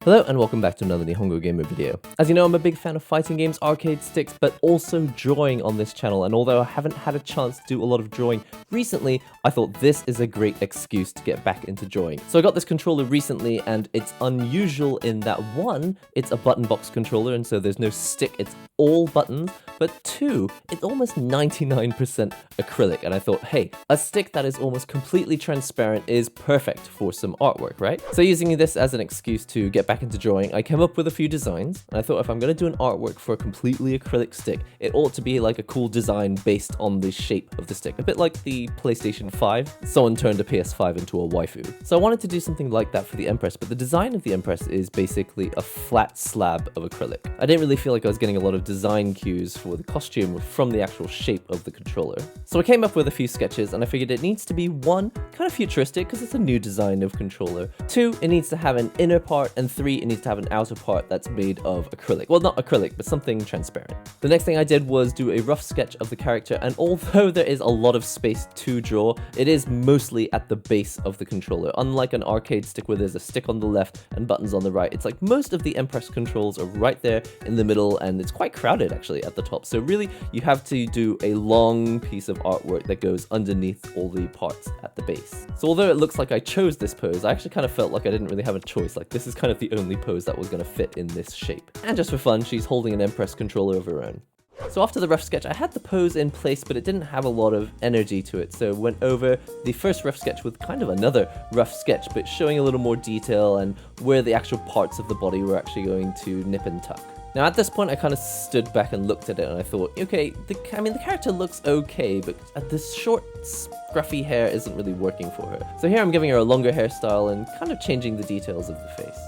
Hello and welcome back to another NihongoGamer video. As you know, I'm a big fan of fighting games, arcade sticks, but also drawing on this channel, and although I haven't had a chance to do a lot of drawing recently, I thought this is a great excuse to get back into drawing. So I got this controller recently, and it's unusual in that one, it's a button box controller, and so there's no stick, it's all buttons, but two, it's almost 99% acrylic, and I thought, hey, a stick that is almost completely transparent is perfect for some artwork, right? So using this as an excuse to get back into drawing, I came up with a few designs, and I thought if I'm going to do an artwork for a completely acrylic stick, it ought to be like a cool design based on the shape of the stick, a bit like the PlayStation 5. Someone turned a PS5 into a waifu. So I wanted to do something like that for the MPress, but the design of the MPress is basically a flat slab of acrylic. I didn't really feel like I was getting a lot of design cues for the costume from the actual shape of the controller. So I came up with a few sketches, and I figured it needs to be one, kind of futuristic because it's a new design of controller. Two, it needs to have an inner part, and three, it needs to have an outer part that's made of acrylic. Well, not acrylic, but something transparent. The next thing I did was do a rough sketch of the character, and although there is a lot of space to draw, it is mostly at the base of the controller. Unlike an arcade stick where there's a stick on the left and buttons on the right, it's like most of the MPress controls are right there in the middle, and it's quite crowded actually at the top. So really, you have to do a long piece of artwork that goes underneath all the parts at the base. So although it looks like I chose this pose, I actually kind of felt like I didn't really have a choice. Like, this is kind of the only pose that was going to fit in this shape. And just for fun, she's holding an MPress controller of her own. So after the rough sketch, I had the pose in place, but it didn't have a lot of energy to it, so went over the first rough sketch with kind of another rough sketch, but showing a little more detail and where the actual parts of the body were actually going to nip and tuck. Now at this point, I kind of stood back and looked at it, and I thought, okay, the character looks okay, but this short, scruffy hair isn't really working for her. So here I'm giving her a longer hairstyle and kind of changing the details of the face.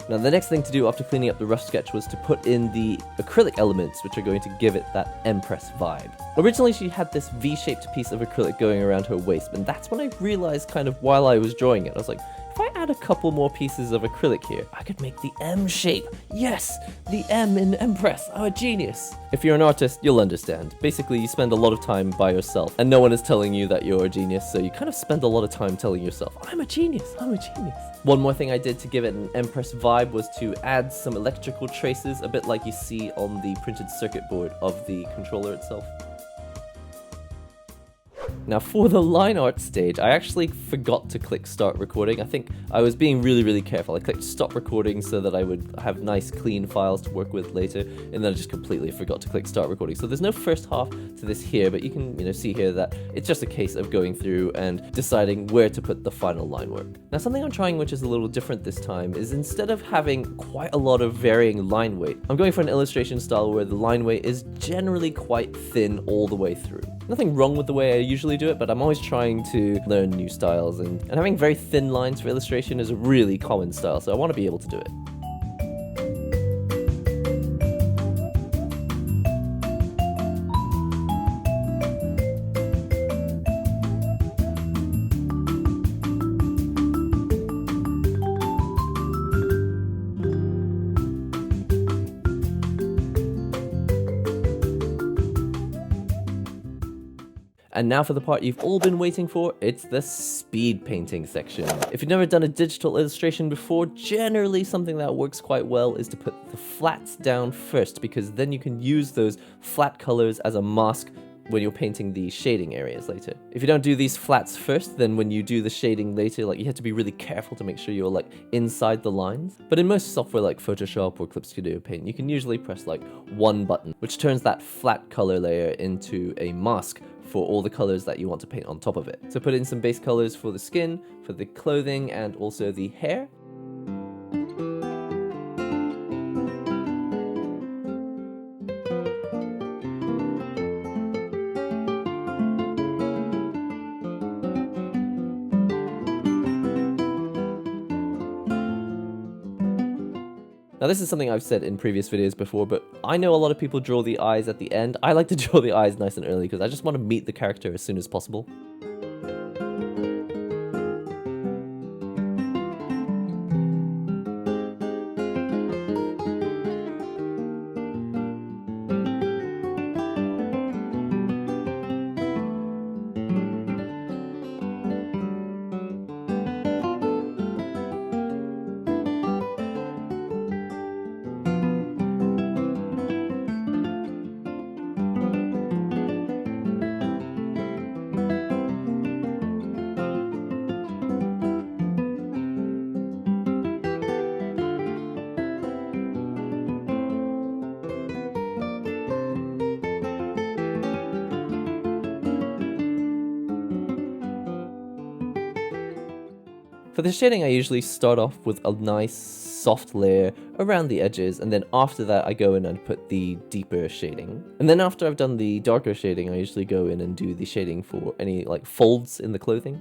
Now the next thing to do after cleaning up the rough sketch was to put in the acrylic elements, which are going to give it that MPress vibe. Originally she had this V-shaped piece of acrylic going around her waist, and that's when I realized kind of while I was drawing it, I was like, if I add a couple more pieces of acrylic here, I could make the M shape. Yes, the M in MPress, I'm a genius. If you're an artist, you'll understand. Basically, you spend a lot of time by yourself, and no one is telling you that you're a genius, so you kind of spend a lot of time telling yourself, I'm a genius, I'm a genius. One more thing I did to give it an MPress vibe was to add some electrical traces, a bit like you see on the printed circuit board of the controller itself. Now for the line art stage, I actually forgot to click start recording. I think I was being really careful. I clicked stop recording so that I would have nice clean files to work with later, and then I just completely forgot to click start recording. So there's no first half to this here, but you can see here that it's just a case of going through and deciding where to put the final line work. Now something I'm trying which is a little different this time is instead of having quite a lot of varying line weight, I'm going for an illustration style where the line weight is generally quite thin all the way through. Nothing wrong with the way I usually do it, but I'm always trying to learn new styles, and having very thin lines for illustration is a really common style, so I want to be able to do it. And now for the part you've all been waiting for, it's the speed painting section. If you've never done a digital illustration before, generally something that works quite well is to put the flats down first, because then you can use those flat colors as a mask when you're painting the shading areas later. If you don't do these flats first, then when you do the shading later, you have to be really careful to make sure you're inside the lines. But in most software like Photoshop or ClipStudio Paint, you can usually press one button, which turns that flat color layer into a mask for all the colors that you want to paint on top of it. So put in some base colors for the skin, for the clothing, and also the hair. Now this is something I've said in previous videos before, but I know a lot of people draw the eyes at the end. I like to draw the eyes nice and early because I just want to meet the character as soon as possible. For the shading, I usually start off with a nice soft layer around the edges, and then after that I go in and put the deeper shading. And then after I've done the darker shading, I usually go in and do the shading for any like folds in the clothing.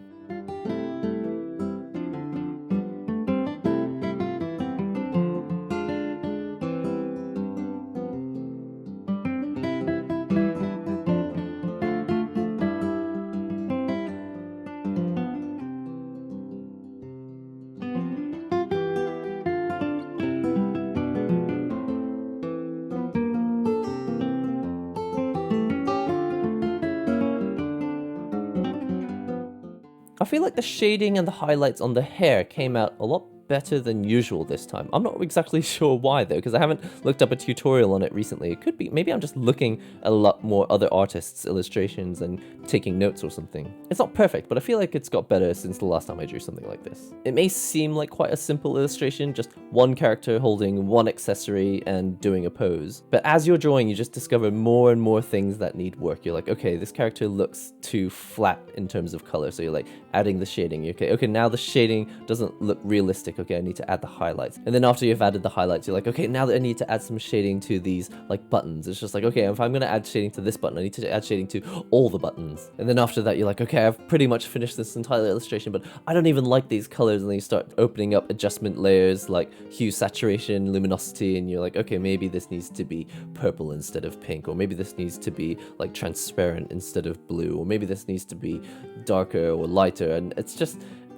I feel like the shading and the highlights on the hair came out a lot better than usual this time. I'm not exactly sure why though, because I haven't looked up a tutorial on it recently. It could be, maybe I'm just looking at a lot more other artists' illustrations and taking notes or something. It's not perfect, but I feel like it's got better since the last time I drew something like this. It may seem like quite a simple illustration, just one character holding one accessory and doing a pose. But as you're drawing, you just discover more and more things that need work. You're like, okay, this character looks too flat in terms of color. So you're like adding the shading. Okay, now the shading doesn't look realistic. Okay, I need to add the highlights. And then after you've added the highlights, you're like, okay, now that I need to add some shading to these like buttons. It's just like, okay, if I'm gonna add shading to this button, I need to add shading to all the buttons. And then after that, you're like, okay, I've pretty much finished this entire illustration, but I don't even like these colors. And then you start opening up adjustment layers like hue, saturation, luminosity, and you're like, okay, maybe this needs to be purple instead of pink, or maybe this needs to be like transparent instead of blue, or maybe this needs to be darker or lighter. And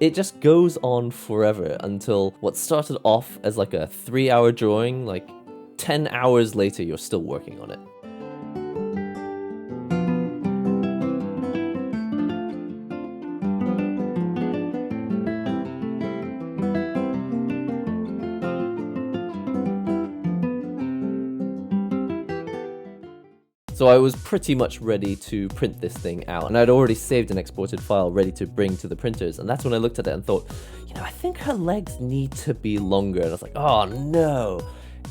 it just goes on forever until what started off as like a 3-hour drawing, like 10 hours later, you're still working on it. So I was pretty much ready to print this thing out, and I'd already saved an exported file ready to bring to the printers, and that's when I looked at it and thought, you know, I think her legs need to be longer. And I was like, oh no,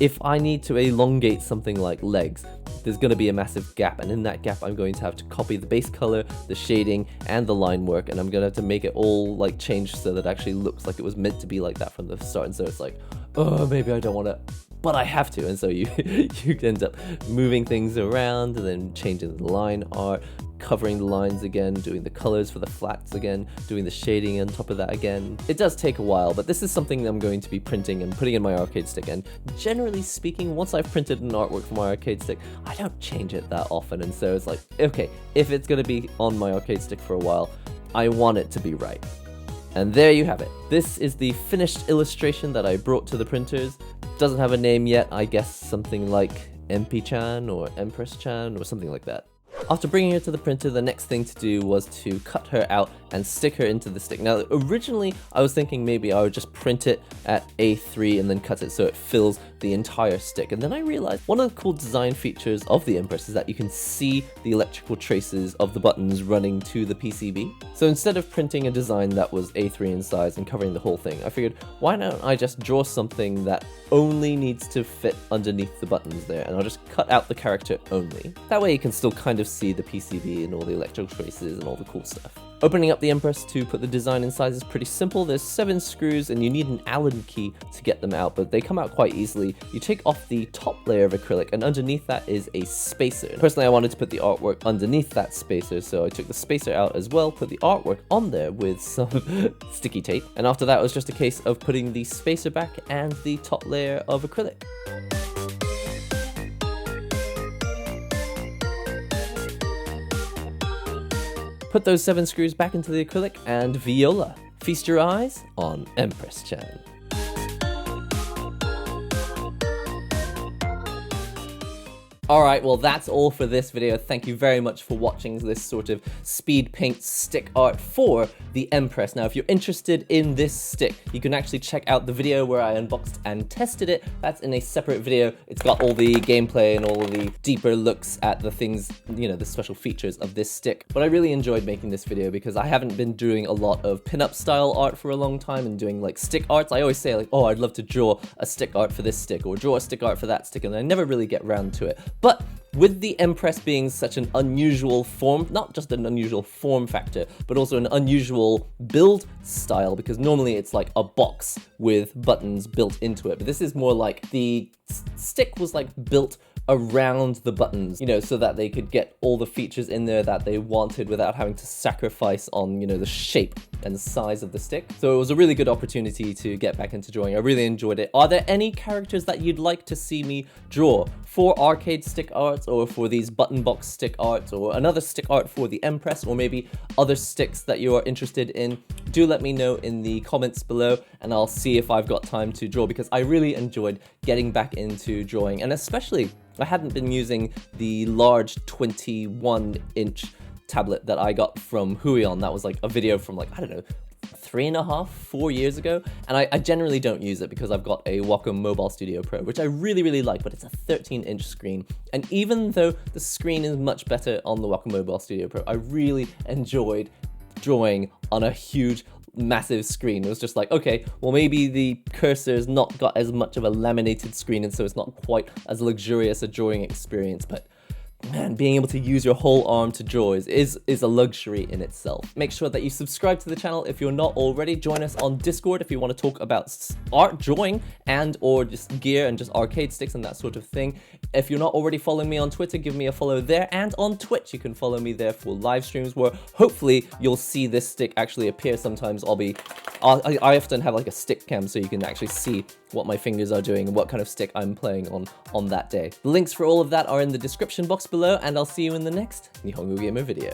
if I need to elongate something like legs, there's going to be a massive gap, and in that gap I'm going to have to copy the base color, the shading, and the line work, and I'm going to have to make it all like change so that it actually looks like it was meant to be like that from the start. And so it's like, oh, maybe I don't want to, but I have to. And so you end up moving things around and then changing the line art, covering the lines again, doing the colors for the flats again, doing the shading on top of that again. It does take a while, but this is something I'm going to be printing and putting in my arcade stick. And generally speaking, once I've printed an artwork for my arcade stick, I don't change it that often. And so it's like, okay, if it's going to be on my arcade stick for a while, I want it to be right. And there you have it. This is the finished illustration that I brought to the printers. Doesn't have a name yet, I guess something like MP-chan or MPress-chan or something like that. After bringing her to the printer, the next thing to do was to cut her out and stick her into the stick. Now, originally, I was thinking maybe I would just print it at A3 and then cut it so it fills the entire stick. And then I realized one of the cool design features of the MPress is that you can see the electrical traces of the buttons running to the PCB. So instead of printing a design that was A3 in size and covering the whole thing, I figured, why don't I just draw something that only needs to fit underneath the buttons there, and I'll just cut out the character only. That way you can still kind of see the PCB and all the electrical traces and all the cool stuff. Opening up the MPress to put the design inside is pretty simple. There's 7 screws and you need an Allen key to get them out, but they come out quite easily. You take off the top layer of acrylic and underneath that is a spacer. Personally, I wanted to put the artwork underneath that spacer, so I took the spacer out as well, put the artwork on there with some sticky tape, and after that it was just a case of putting the spacer back and the top layer of acrylic. Put those 7 screws back into the acrylic and viola. Feast your eyes on MPress-chan. Alright, well that's all for this video. Thank you very much for watching this sort of speed paint stick art for the MPress. Now if you're interested in this stick, you can actually check out the video where I unboxed and tested it. That's in a separate video. It's got all the gameplay and all of the deeper looks at the things, you know, the special features of this stick. But I really enjoyed making this video because I haven't been doing a lot of pinup style art for a long time and doing like stick arts. I always say like, oh, I'd love to draw a stick art for this stick or draw a stick art for that stick, and I never really get around to it. But with the MPress being such an unusual form, not just an unusual form factor, but also an unusual build style, because normally it's like a box with buttons built into it, but this is more like the stick was like built around the buttons, you know, so that they could get all the features in there that they wanted without having to sacrifice on, you know, the shape and the size of the stick. So it was a really good opportunity to get back into drawing. I really enjoyed it. Are there any characters that you'd like to see me draw for arcade stick arts, or for these button box stick arts, or another stick art for the MPress, or maybe other sticks that you are interested in? Do let me know in the comments below and I'll see if I've got time to draw, because I really enjoyed getting back into drawing, and especially I hadn't been using the large 21-inch tablet that I got from Huion. That was like a video from like, I don't know, 3.5, 4 years ago, and I generally don't use it because I've got a Wacom Mobile Studio Pro, which I really like, but it's a 13-inch screen, and even though the screen is much better on the Wacom Mobile Studio Pro, I really enjoyed drawing on a huge massive screen. It was just like, okay, well maybe the cursor's not got as much of a laminated screen, and so it's not quite as luxurious a drawing experience, but man, being able to use your whole arm to draw is a luxury in itself. Make sure that you subscribe to the channel if you're not already. Join us on Discord if you want to talk about art, drawing, and or just gear and just arcade sticks and that sort of thing. If you're not already following me on Twitter, give me a follow there, and on Twitch you can follow me there for live streams where hopefully you'll see this stick actually appear. Sometimes I often have like a stick cam so you can actually see what my fingers are doing and what kind of stick I'm playing on that day. The links for all of that are in the description box below, and I'll see you in the next NihongoGamer video.